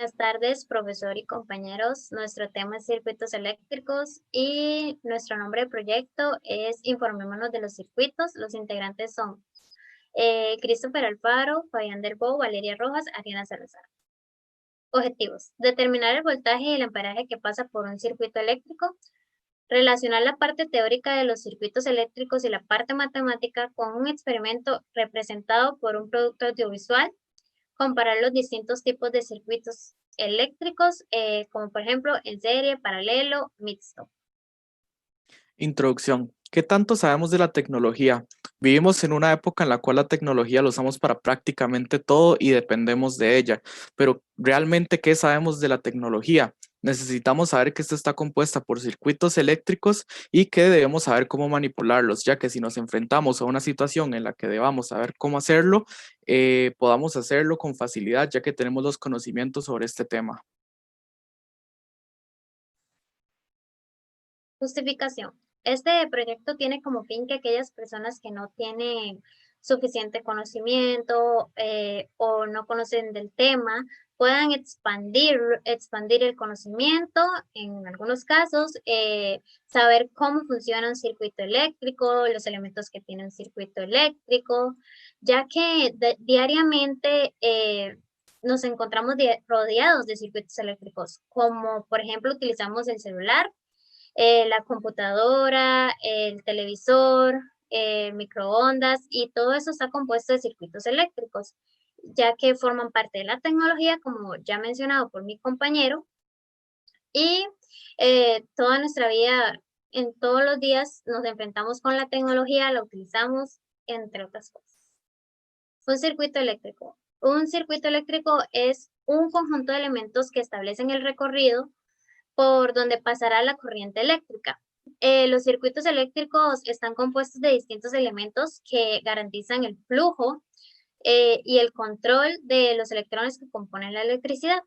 Buenas tardes, profesor y compañeros. Nuestro tema es circuitos eléctricos y nuestro nombre de proyecto es Informémonos de los circuitos. Los integrantes son Christopher Alfaro, Fabián Delbo, Valeria Rojas, Ariana Salazar. Objetivos: determinar el voltaje y el amperaje que pasa por un circuito eléctrico, relacionar la parte teórica de los circuitos eléctricos y la parte matemática con un experimento representado por un producto audiovisual, comparar los distintos tipos de circuitos eléctricos, como por ejemplo en serie, paralelo, mixto. Introducción. ¿Qué tanto sabemos de la tecnología? Vivimos en una época en la cual la tecnología la usamos para prácticamente todo y dependemos de ella. Pero ¿realmente qué sabemos de la tecnología? Necesitamos saber que esta está compuesta por circuitos eléctricos y que debemos saber cómo manipularlos, ya que si nos enfrentamos a una situación en la que debamos saber cómo hacerlo, podamos hacerlo con facilidad, ya que tenemos los conocimientos sobre este tema. Justificación. Este proyecto tiene como fin que aquellas personas que no tienen suficiente conocimiento o no conocen del tema puedan expandir el conocimiento, en algunos casos, saber cómo funciona un circuito eléctrico, los elementos que tiene un circuito eléctrico, ya que diariamente nos encontramos rodeados de circuitos eléctricos, como por ejemplo utilizamos el celular, la computadora, el televisor, microondas, y todo eso está compuesto de circuitos eléctricos, ya que forman parte de la tecnología, como ya mencionado por mi compañero, y toda nuestra vida, en todos los días, nos enfrentamos con la tecnología, la utilizamos, entre otras cosas. Un circuito eléctrico. Un circuito eléctrico es un conjunto de elementos que establecen el recorrido por donde pasará la corriente eléctrica. Los circuitos eléctricos están compuestos de distintos elementos que garantizan el flujo y el control de los electrones que componen la electricidad.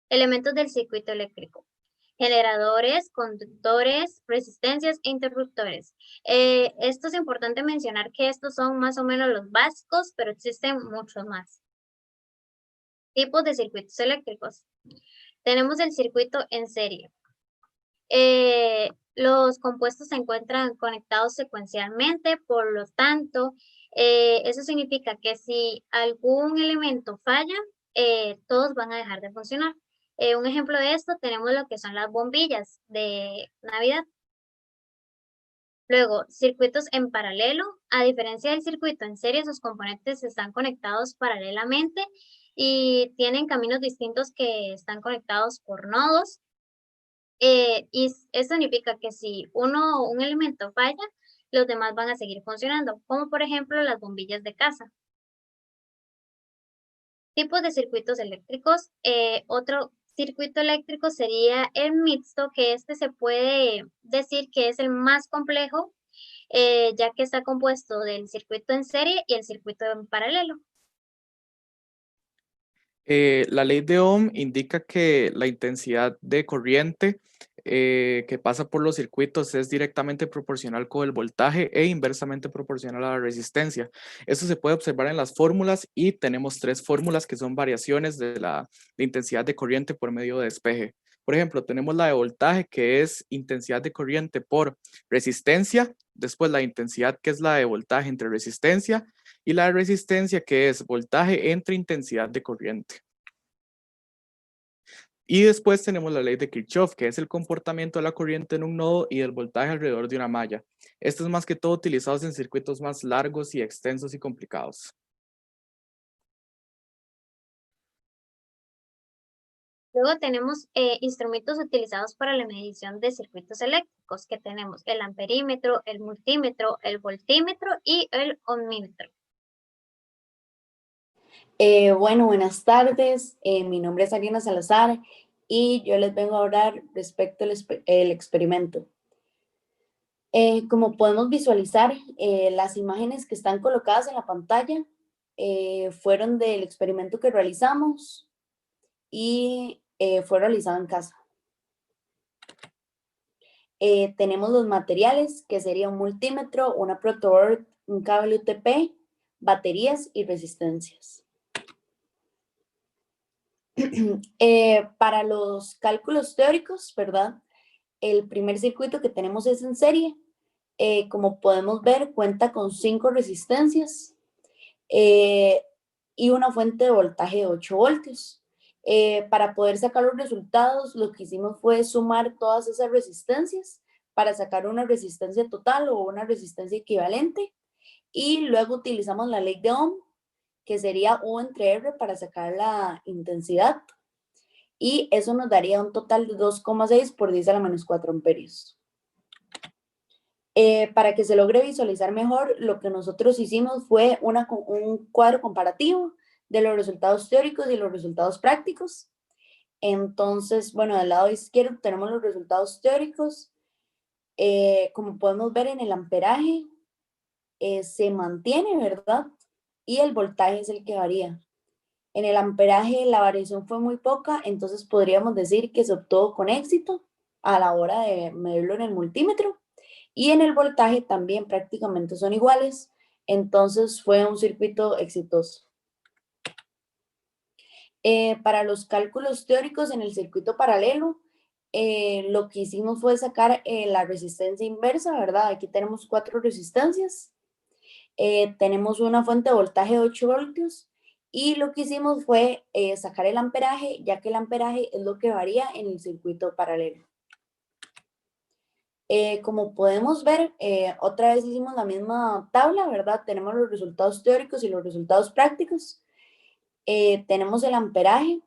Elementos del circuito eléctrico: generadores, conductores, resistencias e interruptores. Esto es importante mencionar que estos son más o menos los básicos, pero existen muchos más. Tipos de circuitos eléctricos. Tenemos el circuito en serie. Los compuestos se encuentran conectados secuencialmente, por lo tanto, eso significa que si algún elemento falla, todos van a dejar de funcionar. Un ejemplo de esto tenemos lo que son las bombillas de Navidad. Luego, circuitos en paralelo. A diferencia del circuito en serie, sus componentes están conectados paralelamente y tienen caminos distintos que están conectados por nodos. Y eso significa que si un elemento falla, los demás van a seguir funcionando, como por ejemplo las bombillas de casa. Tipos de circuitos eléctricos. Otro circuito eléctrico sería el mixto, que este se puede decir que es el más complejo, ya que está compuesto del circuito en serie y el circuito en paralelo. La ley de Ohm indica que la intensidad de corriente que pasa por los circuitos es directamente proporcional con el voltaje e inversamente proporcional a la resistencia. Eso se puede observar en las fórmulas y tenemos tres fórmulas que son variaciones de la intensidad de corriente por medio de despeje. Por ejemplo, tenemos la de voltaje, que es intensidad de corriente por resistencia, después la intensidad, que es la de voltaje entre resistencia, y la resistencia, que es voltaje entre intensidad de corriente. Y después tenemos la ley de Kirchhoff, que es el comportamiento de la corriente en un nodo y del voltaje alrededor de una malla. Esto es más que todo utilizados en circuitos más largos y extensos y complicados. Luego tenemos instrumentos utilizados para la medición de circuitos eléctricos, que tenemos el amperímetro, el multímetro, el voltímetro y el ohmímetro. Bueno, buenas tardes. Mi nombre es Ariana Salazar y yo les vengo a hablar respecto al experimento. Como podemos visualizar, las imágenes que están colocadas en la pantalla fueron del experimento que realizamos y fue realizado en casa. Tenemos los materiales, que sería un multímetro, una protoboard, un cable UTP, baterías y resistencias. Para los cálculos teóricos, ¿verdad? El primer circuito que tenemos es en serie. Como podemos ver, cuenta con 5 resistencias y una fuente de voltaje de 8 voltios. Para poder sacar los resultados, lo que hicimos fue sumar todas esas resistencias para sacar una resistencia total o una resistencia equivalente. Y luego utilizamos la ley de Ohm, que sería U entre R para sacar la intensidad. Y eso nos daría un total de 2,6 por 10 a la menos 4 amperios. Para que se logre visualizar mejor, lo que nosotros hicimos fue un cuadro comparativo de los resultados teóricos y los resultados prácticos. Entonces, bueno, del lado izquierdo tenemos los resultados teóricos. Como podemos ver en el amperaje, se mantiene, ¿verdad? Y el voltaje es el que varía. En el amperaje la variación fue muy poca, entonces podríamos decir que se obtuvo con éxito a la hora de medirlo en el multímetro. Y en el voltaje también prácticamente son iguales, entonces fue un circuito exitoso. Para los cálculos teóricos en el circuito paralelo, lo que hicimos fue sacar la resistencia inversa, ¿verdad? Aquí tenemos 4 resistencias. Tenemos una fuente de voltaje de 8 voltios y lo que hicimos fue sacar el amperaje, ya que el amperaje es lo que varía en el circuito paralelo. Como podemos ver, otra vez hicimos la misma tabla, ¿verdad? Tenemos los resultados teóricos y los resultados prácticos. Tenemos el amperaje,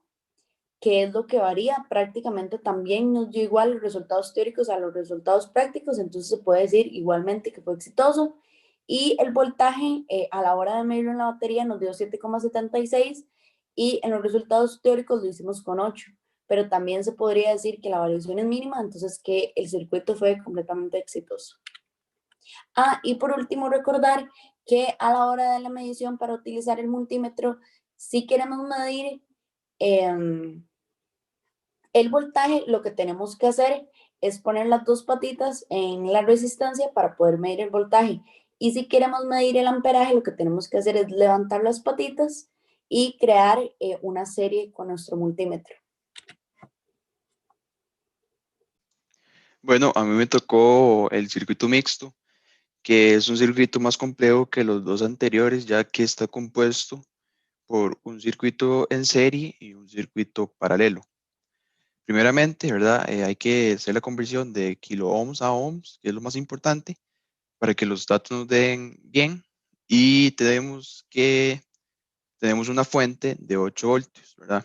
que es lo que varía, prácticamente también nos dio igual los resultados teóricos a los resultados prácticos, entonces se puede decir igualmente que fue exitoso. Y el voltaje a la hora de medirlo en la batería nos dio 7,76 y en los resultados teóricos lo hicimos con 8, pero también se podría decir que la variación es mínima, entonces que el circuito fue completamente exitoso. Y por último recordar que a la hora de la medición para utilizar el multímetro, si queremos medir el voltaje, lo que tenemos que hacer es poner las 2 patitas en la resistencia para poder medir el voltaje. Y si queremos medir el amperaje, lo que tenemos que hacer es levantar las patitas y crear una serie con nuestro multímetro. Bueno, a mí me tocó el circuito mixto, que es un circuito más complejo que los dos anteriores, ya que está compuesto por un circuito en serie y un circuito paralelo. Primeramente, ¿verdad? Hay que hacer la conversión de kilo ohms a ohms, que es lo más importante, para que los datos nos den bien. Y tenemos una fuente de 8 voltios, ¿verdad?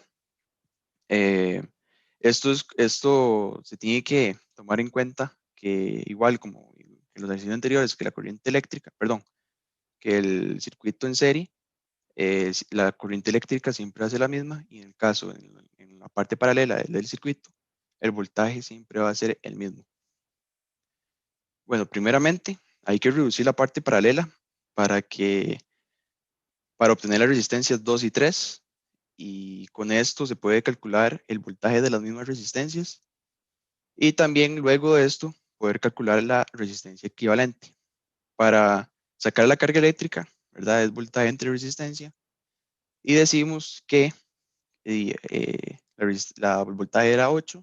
Esto se tiene que tomar en cuenta que igual como en los ejercicios anteriores, que la corriente eléctrica, perdón, que el circuito en serie, la corriente eléctrica siempre hace la misma y en el caso, en la parte paralela del circuito, el voltaje siempre va a ser el mismo. Bueno, primeramente hay que reducir la parte paralela para obtener las resistencias 2 y 3 y con esto se puede calcular el voltaje de las mismas resistencias y también luego de esto poder calcular la resistencia equivalente. Para sacar la carga eléctrica, ¿verdad? Es voltaje entre resistencia y decimos que la voltaje era 8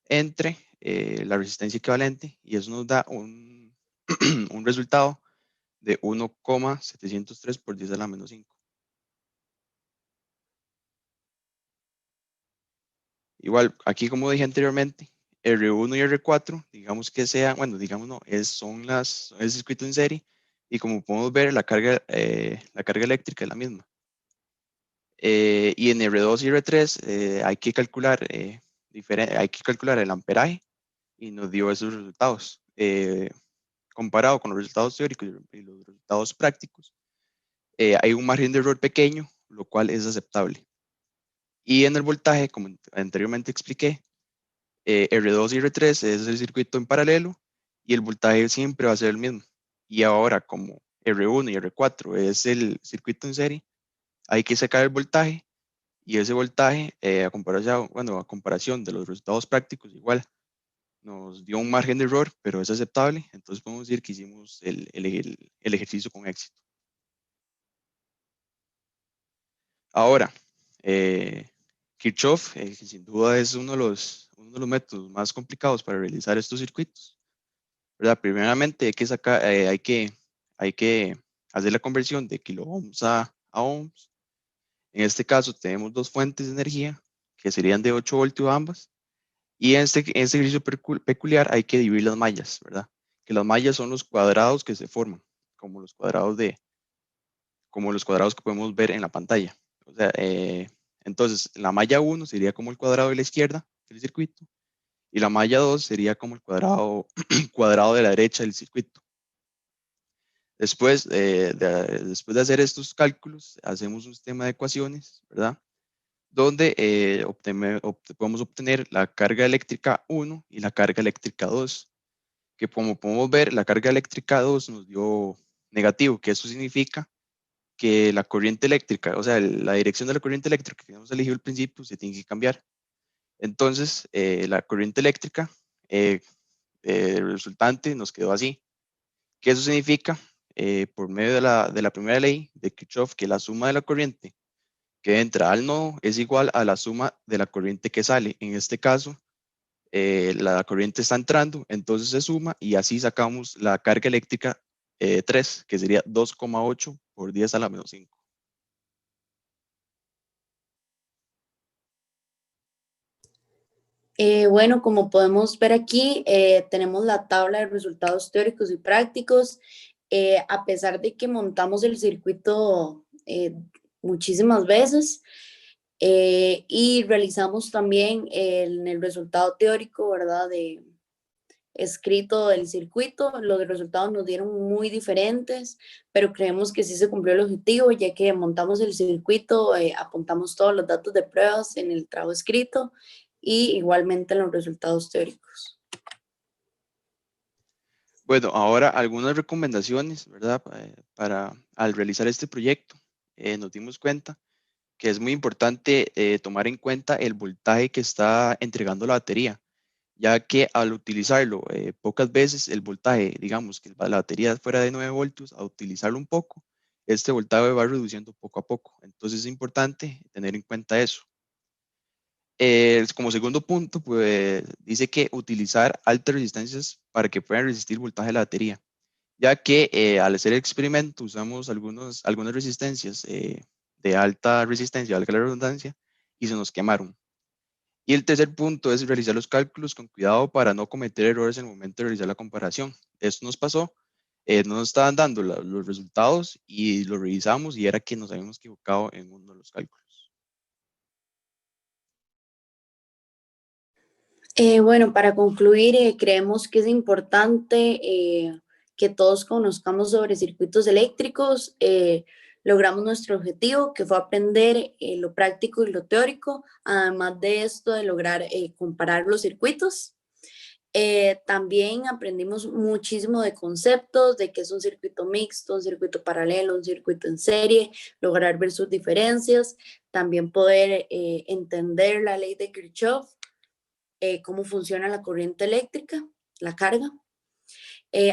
entre la resistencia equivalente y eso nos da un, un resultado de 1,703 por 10 a la menos 5. Igual, aquí como dije anteriormente, R1 y R4, digamos que sean, bueno, digamos no, son el circuito en serie y como podemos ver la carga eléctrica es la misma. Y en R2 y R3 hay que calcular el amperaje y nos dio esos resultados. Comparado con los resultados teóricos y los resultados prácticos, hay un margen de error pequeño, lo cual es aceptable. Y en el voltaje, como anteriormente expliqué, R2 y R3 es el circuito en paralelo y el voltaje siempre va a ser el mismo. Y ahora, como R1 y R4 es el circuito en serie, hay que sacar el voltaje y ese voltaje, a comparación de los resultados prácticos, igual nos dio un margen de error, pero es aceptable. Entonces podemos decir que hicimos el ejercicio con éxito. Ahora, Kirchhoff, que sin duda es uno de los métodos más complicados para realizar estos circuitos, ¿verdad? Primeramente hay que hacer la conversión de kiloohms a ohms. En este caso tenemos dos fuentes de energía que serían de 8 voltios ambas. Y en este ejercicio peculiar hay que dividir las mallas, ¿verdad? Que las mallas son los cuadrados que se forman, como los cuadrados que podemos ver en la pantalla. O sea, entonces la malla 1 sería como el cuadrado de la izquierda del circuito y la malla 2 sería como el cuadrado de la derecha del circuito. Después de hacer estos cálculos, hacemos un sistema de ecuaciones, ¿verdad? Donde podemos obtener la carga eléctrica 1 y la carga eléctrica 2, que como podemos ver, la carga eléctrica 2 nos dio negativo, que eso significa que la corriente eléctrica, o sea, la dirección de la corriente eléctrica que hemos elegido al principio se tiene que cambiar. Entonces, la corriente eléctrica resultante nos quedó así. ¿Qué eso significa? Por medio de la primera ley de Kirchhoff, que la suma de la corriente que entra al nodo es igual a la suma de la corriente que sale. En este caso, la corriente está entrando, entonces se suma y así sacamos la carga eléctrica 3, que sería 2,8 por 10 a la menos 5. Bueno, como podemos ver aquí, tenemos la tabla de resultados teóricos y prácticos. A pesar de que montamos el circuito muchísimas veces y realizamos también en el resultado teórico, ¿verdad? Escrito del circuito, los resultados nos dieron muy diferentes, pero creemos que sí se cumplió el objetivo, ya que montamos el circuito, apuntamos todos los datos de pruebas en el trabajo escrito y igualmente en los resultados teóricos. Bueno, ahora algunas recomendaciones, ¿verdad? Para al realizar este proyecto, nos dimos cuenta que es muy importante tomar en cuenta el voltaje que está entregando la batería, ya que al utilizarlo pocas veces, el voltaje, digamos que la batería fuera de 9 voltios, al utilizarlo un poco, este voltaje va reduciendo poco a poco. Entonces es importante tener en cuenta eso. Como segundo punto, pues dice que utilizar altas resistencias para que puedan resistir el voltaje de la batería, ya que al hacer el experimento usamos algunas resistencias de alta resistencia, valga la redundancia, y se nos quemaron. Y el tercer punto es realizar los cálculos con cuidado para no cometer errores en el momento de realizar la comparación. Esto nos pasó, no nos estaban dando los resultados y lo revisamos y era que nos habíamos equivocado en uno de los cálculos. Bueno, para concluir, creemos que es importante que todos conozcamos sobre circuitos eléctricos. Logramos nuestro objetivo, que fue aprender lo práctico y lo teórico, además de esto de lograr comparar los circuitos. También aprendimos muchísimo de conceptos, de qué es un circuito mixto, un circuito paralelo, un circuito en serie, lograr ver sus diferencias, también poder entender la ley de Kirchhoff, cómo funciona la corriente eléctrica, la carga.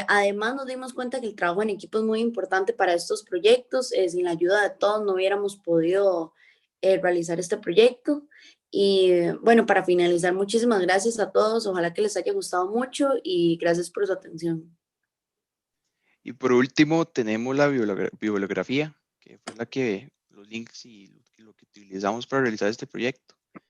Además nos dimos cuenta que el trabajo en equipo es muy importante para estos proyectos. Sin la ayuda de todos no hubiéramos podido realizar este proyecto. Y bueno, para finalizar, muchísimas gracias a todos. Ojalá que les haya gustado mucho y gracias por su atención. Y por último tenemos la bibliografía, que fue los links y lo que utilizamos para realizar este proyecto.